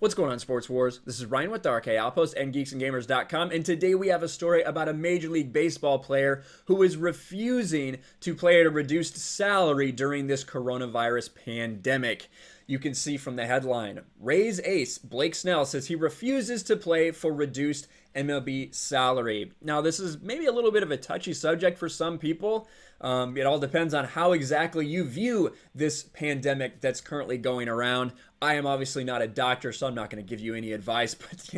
What's going on, Sports Wars? This is Ryan with the RK Outpost and geeksandgamers.com, and today we have a story about a Major League Baseball player who is refusing to play at a reduced salary during this coronavirus pandemic. You can see from the headline, Rays ace Blake Snell says he refuses to play for reduced MLB salary. Now, this is maybe a little bit of a touchy subject for some people. It all depends on how exactly you view this pandemic that's currently going around. I am obviously not a doctor, so I'm not going to give you any advice, but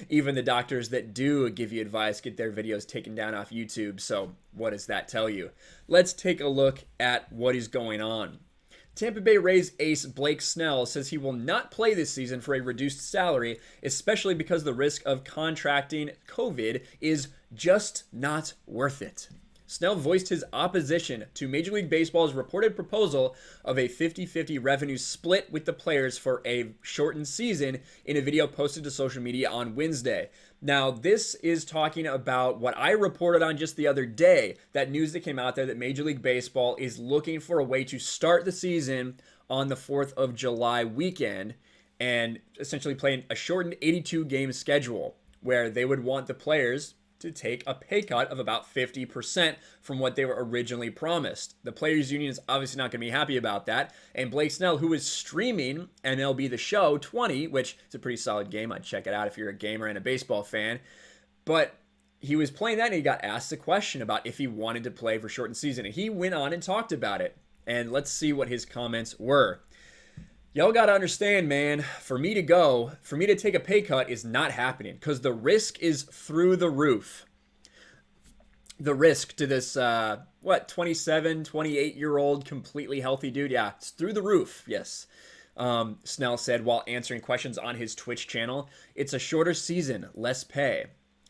even the doctors that do give you advice get their videos taken down off YouTube. So what does that tell you? Let's take a look at what is going on. Tampa Bay Rays ace Blake Snell says he will not play this season for a reduced salary, especially because the risk of contracting COVID is just not worth it. Snell voiced his opposition to Major League Baseball's reported proposal of a 50-50 revenue split with the players for a shortened season in a video posted to social media on Wednesday. Now, this is talking about what I reported on just the other day, that news that came out there that Major League Baseball is looking for a way to start the season on the 4th of July weekend and essentially playing a shortened 82-game schedule where they would want the players to take a pay cut of about 50% from what they were originally promised. The Players Union is obviously not going to be happy about that. And Blake Snell, who is streaming MLB The Show 20, which is a pretty solid game. I'd check it out if you're a gamer and a baseball fan. But he was playing that and he got asked a question about if he wanted to play for shortened season. And he went on and talked about it. And let's see what his comments were. Y'all got to understand, man, for me to take a pay cut is not happening because the risk is through the roof. The risk to this, 27, 28-year-old completely healthy dude? Yeah, it's through the roof, yes. Snell said while answering questions on his Twitch channel. It's a shorter season, less pay.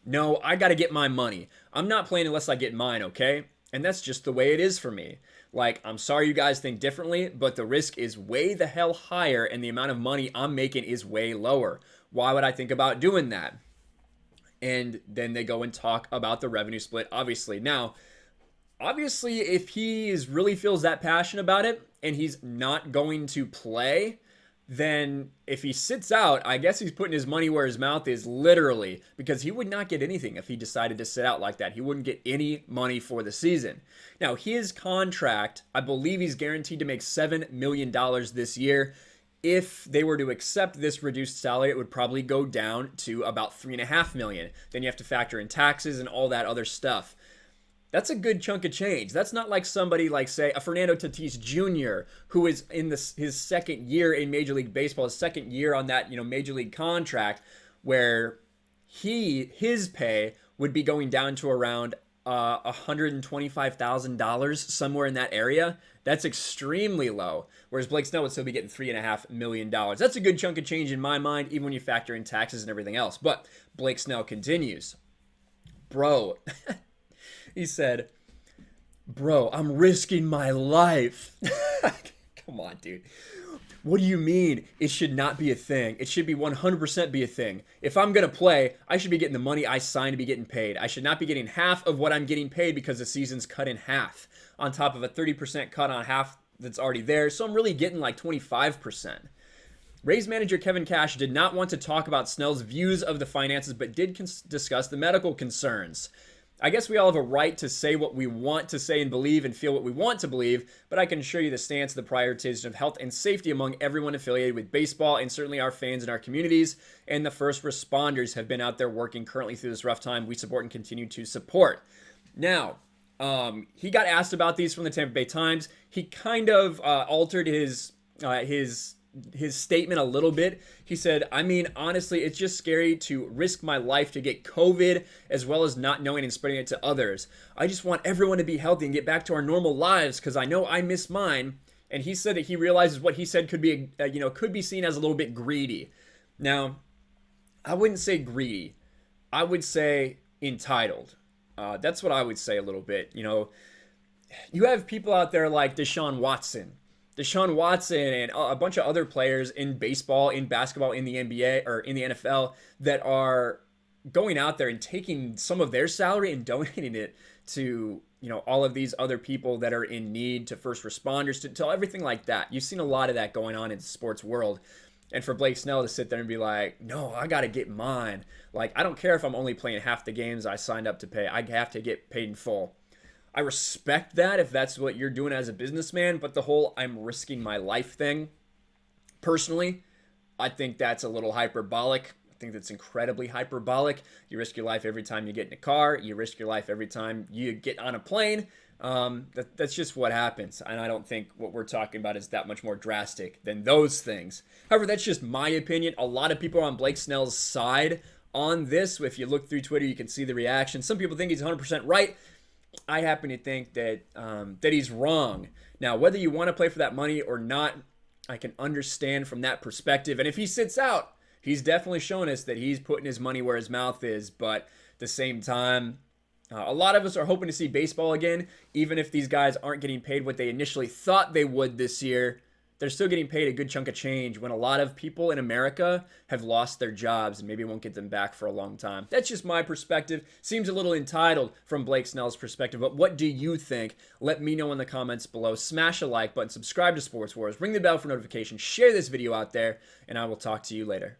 No, I got to get my money. I'm not playing unless I get mine, okay? And that's just the way it is for me. Like, I'm sorry you guys think differently, but the risk is way the hell higher and the amount of money I'm making is way lower. Why would I think about doing that? And then they go and talk about the revenue split, obviously. Now, obviously, if he really feels that passionate about it and he's not going to play, then if he sits out, I guess he's putting his money where his mouth is, literally, because he would not get anything if he decided to sit out like that. He wouldn't get any money for the season. Now, his contract, I believe he's guaranteed to make $7 million this year. If they were to accept this reduced salary, it would probably go down to about $3.5 million. Then you have to factor in taxes and all that other stuff. That's a good chunk of change. That's not like somebody like, say, a Fernando Tatis Jr., who is in his second year in Major League Baseball, his second year on that Major League contract, where his pay would be going down to around $125,000, somewhere in that area. That's extremely low. Whereas Blake Snell would still be getting $3.5 million. That's a good chunk of change in my mind, even when you factor in taxes and everything else. But Blake Snell continues. Bro. He said, bro, I'm risking my life. Come on, dude. What do you mean it should not be a thing? It should be 100% be a thing. If I'm going to play, I should be getting the money I signed to be getting paid. I should not be getting half of what I'm getting paid because the season's cut in half on top of a 30% cut on half that's already there. So I'm really getting like 25%. Rays manager Kevin Cash did not want to talk about Snell's views of the finances, but did discuss the medical concerns. I guess we all have a right to say what we want to say and believe and feel what we want to believe, but I can assure you the stance of the prioritization of health and safety among everyone affiliated with baseball and certainly our fans and our communities and the first responders have been out there working currently through this rough time. We support and continue to support. Now, he got asked about these from the Tampa Bay Times. He kind of altered his statement a little bit. He said, I mean, honestly, it's just scary to risk my life to get COVID as well as not knowing and spreading it to others. I just want everyone to be healthy and get back to our normal lives because I know I miss mine. And he said that he realizes what he said could be, could be seen as a little bit greedy. Now, I wouldn't say greedy. I would say entitled. That's what I would say a little bit. You have people out there like Deshaun Watson and a bunch of other players in baseball, in basketball, in the NBA, or in the NFL that are going out there and taking some of their salary and donating it to, all of these other people that are in need, to first responders, to everything like that. You've seen a lot of that going on in the sports world. And for Blake Snell to sit there and be like, no, I got to get mine. Like, I don't care if I'm only playing half the games I signed up to pay. I have to get paid in full. I respect that if that's what you're doing as a businessman, but the whole I'm risking my life thing, personally, I think that's a little hyperbolic. I think that's incredibly hyperbolic. You risk your life every time you get in a car. You risk your life every time you get on a plane. That's just what happens. And I don't think what we're talking about is that much more drastic than those things. However, that's just my opinion. A lot of people are on Blake Snell's side on this. If you look through Twitter, you can see the reaction. Some people think he's 100% right. I happen to think that that he's wrong. Now, whether you want to play for that money or not, I can understand from that perspective. And if he sits out, he's definitely shown us that he's putting his money where his mouth is. But at the same time, a lot of us are hoping to see baseball again, even if these guys aren't getting paid what they initially thought they would this year. They're still getting paid a good chunk of change when a lot of people in America have lost their jobs and maybe won't get them back for a long time. That's just my perspective. Seems a little entitled from Blake Snell's perspective, but what do you think? Let me know in the comments below. Smash a like button, subscribe to Sports Wars, ring the bell for notifications, share this video out there, and I will talk to you later.